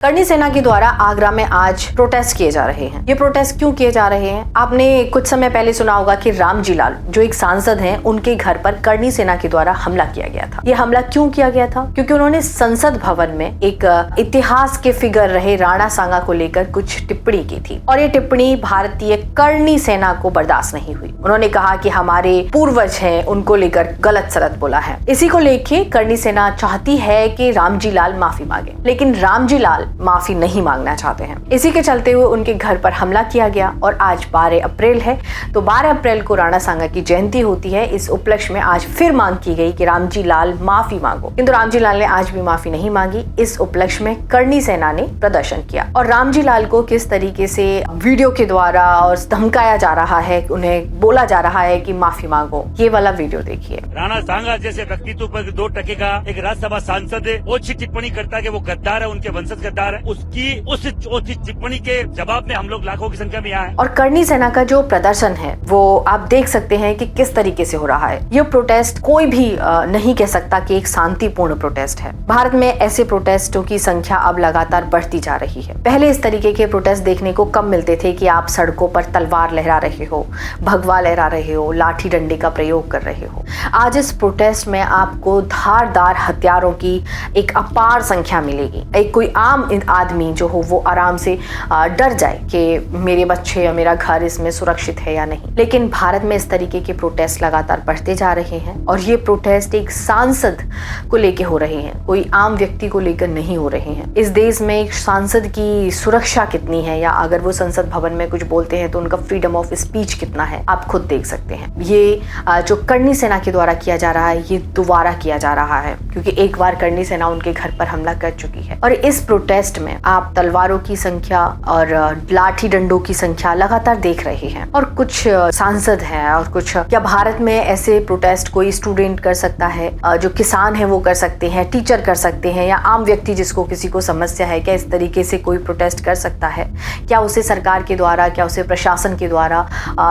करणी सेना के द्वारा आगरा में आज प्रोटेस्ट किए जा रहे हैं। ये प्रोटेस्ट क्यों किए जा रहे हैं? आपने कुछ समय पहले सुना होगा कि रामजी लाल जो एक सांसद हैं, उनके घर पर करणी सेना के द्वारा हमला किया गया था। ये हमला क्यों किया गया था? क्योंकि उन्होंने संसद भवन में एक इतिहास के फिगर रहे राणा सांगा को लेकर कुछ टिप्पणी की थी और ये टिप्पणी भारतीय करणी सेना को बर्दाश्त नहीं हुई। उन्होंने कहा कि हमारे पूर्वज हैं, उनको लेकर गलत सलत बोला है। इसी को लेके करणी सेना चाहती है कि रामजी लाल माफी मांगे, लेकिन रामजी लाल माफी नहीं मांगना चाहते हैं। इसी के चलते हुए उनके घर पर हमला किया गया और आज 12 अप्रैल है, तो 12 अप्रैल को राणा सांगा की जयंती होती है। इस उपलक्ष्य में आज फिर मांग की गई कि रामजी लाल माफी मांगो, किंतु रामजी लाल ने आज भी माफी नहीं मांगी। इस उपलक्ष्य में करणी सेना ने प्रदर्शन किया और रामजी लाल को किस तरीके से वीडियो के द्वारा और धमकाया जा रहा है, उन्हें बोला जा रहा है कि माफी मांगो, ये वाला वीडियो देखिए। राणा सांगा जैसे व्यक्तित्व पर 2 टके का एक राज्यसभा सांसद ओछी टिप्पणी करता है कि वो गद्दार है, उनके वंशज गद्दार है, उसकी उस ओछी टिप्पणी के जवाब में हम लोग लाखों की संख्या में आए। और करणी सेना का जो प्रदर्शन है वो आप देख सकते हैं कि किस तरीके से हो रहा है। ये प्रोटेस्ट कोई भी नहीं कह सकता कि एक शांतिपूर्ण प्रोटेस्ट है। भारत में ऐसे प्रोटेस्टों की संख्या अब लगातार बढ़ती जा रही है। पहले इस तरीके के प्रोटेस्ट देखने को कम मिलते थे कि आप सड़कों पर तलवार लहरा रहे हो, भगवा लहरा रहे हो, लाठी डंडे का प्रयोग कर रहे हो। आज इस प्रोटेस्ट में आपको धारदार हथियारों की एक अपार संख्या मिलेगी। एक कोई आम आदमी जो हो वो आराम से डर जाए कि मेरे बच्चे या मेरा घर इसमें सुरक्षित है या नहीं। लेकिन भारत में इस तरीके के प्रोटेस्ट लगातार बढ़ते जा रहे हैं और ये प्रोटेस्ट एक सांसद को लेकर हो रहे हैं, कोई आम व्यक्ति को लेकर नहीं हो रहे हैं। इस देश में एक सांसद की सुरक्षा कितनी है, या अगर वो संसद भवन में कुछ बोलते हैं तो उनका फ्रीडम ऑफ स्पीच कितना है, आप खुद देख सकते हैं। ये जो करणी सेना के द्वारा किया जा रहा है, ये दोबारा किया जा रहा है, क्योंकि एक बार करणी सेना उनके घर पर हमला कर चुकी है। और इस प्रोटेस्ट में आप तलवारों की संख्या और लाठी डंडों की संख्या लगातार देख रहे हैं। और कुछ सांसद हैं और कुछ, क्या भारत में ऐसे प्रोटेस्ट कोई स्टूडेंट कर सकता है, जो किसान है वो कर सकते हैं, टीचर कर सकते हैं, या आम व्यक्ति जिसको किसी को समस्या है, क्या इस तरीके से कोई प्रोटेस्ट कर सकता है? क्या उसे सरकार के द्वारा, क्या उसे प्रशासन के द्वारा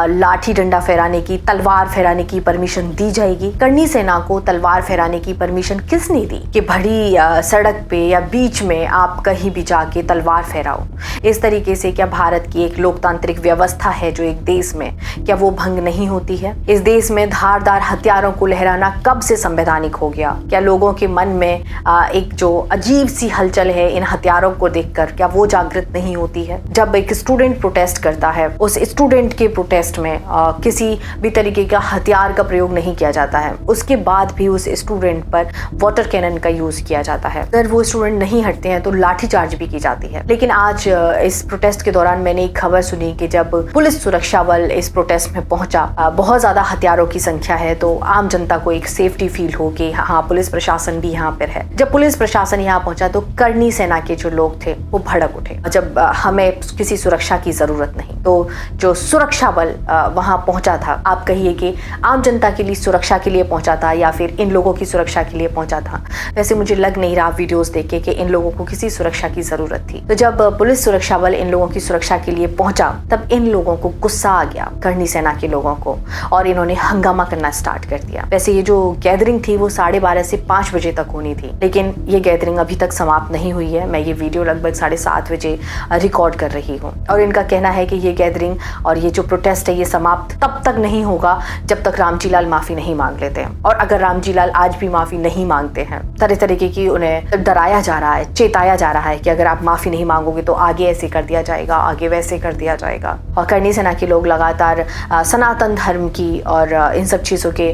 लाठी डंडा फहराने की, तलवार फहराने की परमिशन दी जाएगी? करणी सेना को तलवार फहराने की परमिशन किसने दी कि भरी सड़क पे या बीच में आप कहीं भी जाके तलवार फहराओ? इस तरीके से क्या भारत की एक लोकतांत्रिक व्यवस्था है जो एक देश में, क्या वो भंग नहीं होती है? इस देश में धारदार हथियारों को लहराना कब से संवैधानिक हो गया? क्या लोगों के मन में एक जो अजीब सी हलचल है इन हथियारों को देखकर, क्या वो जागृत नहीं होती है? जब एक स्टूडेंट प्रोटेस्ट करता है, उस स्टूडेंट के प्रोटेस्ट में किसी भी तरीके का हथियार का प्रयोग नहीं किया जाता है, उसके बाद भी उस स्टूडेंट पर वाटर कैनन का यूज किया जाता है। अगर वो स्टूडेंट नहीं हटते हैं तो लाठीचार्ज भी की जाती है। लेकिन आज इस प्रोटेस्ट के दौरान मैंने एक खबर सुनी कि जब पुलिस सुरक्षा बल इस प्रोटेस्ट में पहुंचा, बहुत ज्यादा हथियारों की संख्या है, तो आम जनता को एक सेफ्टी फील हो कि हाँ, पुलिस प्रशासन भी यहाँ पर है। जब पुलिस प्रशासन यहाँ पहुंचा तो करणी सेना के जो लोग थे वो भड़क उठे। जब हमें किसी सुरक्षा की जरूरत नहीं, तो जो सुरक्षा बल वहां पहुंचा था, आप कहिए कि आम जनता के लिए सुरक्षा के लिए पहुंचा था या फिर इन लोगों की सुरक्षा के लिए पहुंचा था। वैसे मुझे लग नहीं रहा वीडियोस देख के कि इन लोगों को किसी सुरक्षा की जरूरत थी। तो जब पुलिस सुरक्षा बल इन लोगों की सुरक्षा के लिए पहुंचा, तब इन लोगों को गुस्सा आ गया, करणी सेना के लोगों को, और इन्होंने हंगामा करना स्टार्ट कर दिया। वैसे ये जो गैदरिंग थी वो 12:30 से 5 बजे तक होनी थी, लेकिन ये गैदरिंग अभी तक समाप्त नहीं हुई है। मैं ये वीडियो लगभग 7:30 बजे रिकॉर्ड कर रही हूँ और इनका कहना है कि ये गैदरिंग और ये जो प्रोटेस्ट है ये समाप्त तब तक नहीं होगा जब तक रामजी लाल माफी नहीं मांग लेते हैं। और अगर रामजी लाल आज भी माफी नहीं मांगते हैं, तरह तरीके की उन्हें डराया जा रहा है, चेताया जा रहा है कि अगर आप माफी नहीं मांगोगे तो आगे ऐसे कर दिया जाएगा, आगे वैसे कर दिया जाएगा। और करणी सेना के लोग लगातार सनातन धर्म की और इन सब चीजों के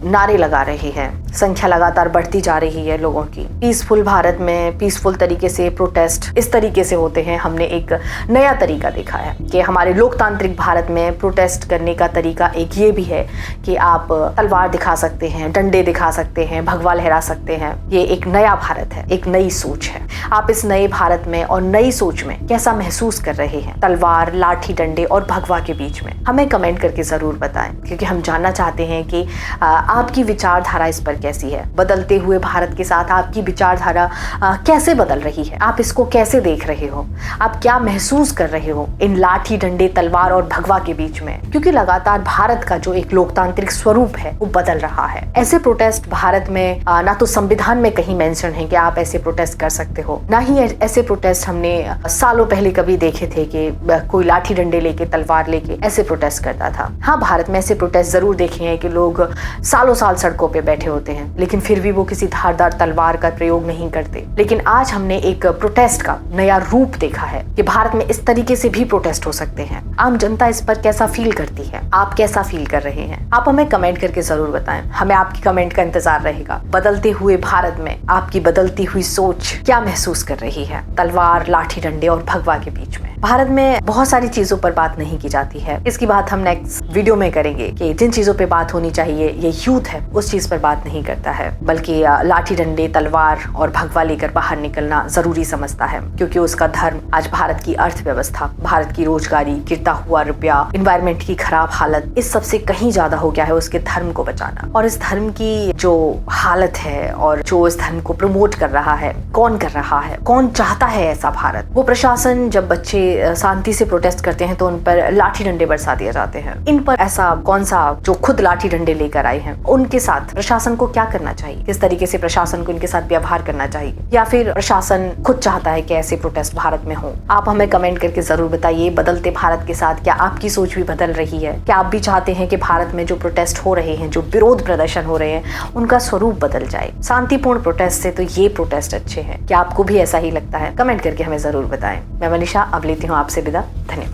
नारे लगा रहे हैं। संख्या लगातार बढ़ती जा रही है लोगों की। पीसफुल भारत में पीसफुल तरीके से प्रोटेस्ट इस तरीके से होते हैं। हमने एक नया तरीका देखा है कि हमारे लोकतांत्रिक भारत में प्रोटेस्ट करने का तरीका एक ये भी है कि आप तलवार दिखा सकते हैं, डंडे दिखा सकते हैं, भगवा लहरा सकते हैं। ये एक नया भारत है, एक नई सोच है। आप इस नए भारत में और नई सोच में कैसा महसूस कर रहे हैं तलवार, लाठी डंडे और भगवा के बीच में? हमें कमेंट करके जरूर बताएं, क्योंकि हम जानना चाहते हैं कि आपकी विचारधारा इस पर कैसी है। बदलते हुए भारत के साथ आपकी विचारधारा कैसे बदल रही है? आप इसको कैसे देख रहे हो? आप क्या महसूस कर रहे हो इन लाठी डंडे तलवार और भगवा के बीच में, क्योंकि लगातार भारत का जो एक लोकतांत्रिक स्वरूप है वो बदल रहा है। ऐसे प्रोटेस्ट भारत में ना तो संविधान में कहीं मेंशन है कि आप ऐसे प्रोटेस्ट कर सकते हो, ना ही ऐसे प्रोटेस्ट हमने सालों पहले कभी देखे थे कि कोई लाठी डंडे लेके तलवार लेके ऐसे प्रोटेस्ट करता था। हाँ, भारत में ऐसे प्रोटेस्ट जरूर देखे हैं कि लोग सालों साल सड़कों पे बैठे होते हैं, लेकिन फिर भी वो किसी धारदार तलवार का प्रयोग नहीं करते। लेकिन आज हमने एक प्रोटेस्ट का नया रूप देखा है कि भारत में इस तरीके से भी प्रोटेस्ट हो सकते हैं। आम जनता इस पर कैसा फील करती है, आप कैसा फील कर रहे हैं, आप हमें कमेंट करके जरूर बताएं। हमें आपकी कमेंट का इंतजार रहेगा। बदलते हुए भारत में आपकी बदलती हुई सोच क्या महसूस कर रही है तलवार, लाठी डंडे और भगवा के बीच में। भारत में बहुत सारी चीजों पर बात नहीं की जाती है, इसकी बात हम नेक्स्ट वीडियो में करेंगे कि जिन चीजों पे बात होनी चाहिए ये यूथ है उस चीज पर बात नहीं करता है, बल्कि लाठी डंडे तलवार और भगवा लेकर बाहर निकलना जरूरी समझता है, क्योंकि उसका धर्म आज भारत की अर्थव्यवस्था, भारत की रोजगारी, गिरता हुआ रुपया, एनवायरमेंट की खराब हालत, इस सबसे कहीं ज्यादा हो गया है उसके धर्म को बचाना। और इस धर्म की जो हालत है और जो इस धर्म को प्रमोट कर रहा है, कौन कर रहा है, कौन चाहता है ऐसा भारत? वो प्रशासन जब बच्चे शांति से प्रोटेस्ट करते हैं तो उन पर लाठी डंडे बरसा दिए जाते हैं। इन पर ऐसा कौन सा जो खुद लाठी डंडे लेकर आए हैं उनके साथ प्रशासन को क्या करना चाहिए, किस तरीके से प्रशासन को इनके साथ व्यवहार करना चाहिए, या फिर प्रशासन खुद चाहता है कि ऐसे प्रोटेस्ट भारत में हो? आप हमें कमेंट करके जरूर बताइए। बदलते भारत के साथ क्या आपकी सोच भी बदल रही है? क्या आप भी चाहते हैं कि भारत में जो प्रोटेस्ट हो रहे हैं, जो विरोध प्रदर्शन हो रहे हैं, उनका स्वरूप बदल जाए? शांतिपूर्ण प्रोटेस्ट से तो ये प्रोटेस्ट अच्छे हैं। क्या आपको भी ऐसा ही लगता है? कमेंट करके हमें जरूर बताएं। मैं मनीषा अब लेती हूँ आपसे विदा। धन्यवाद।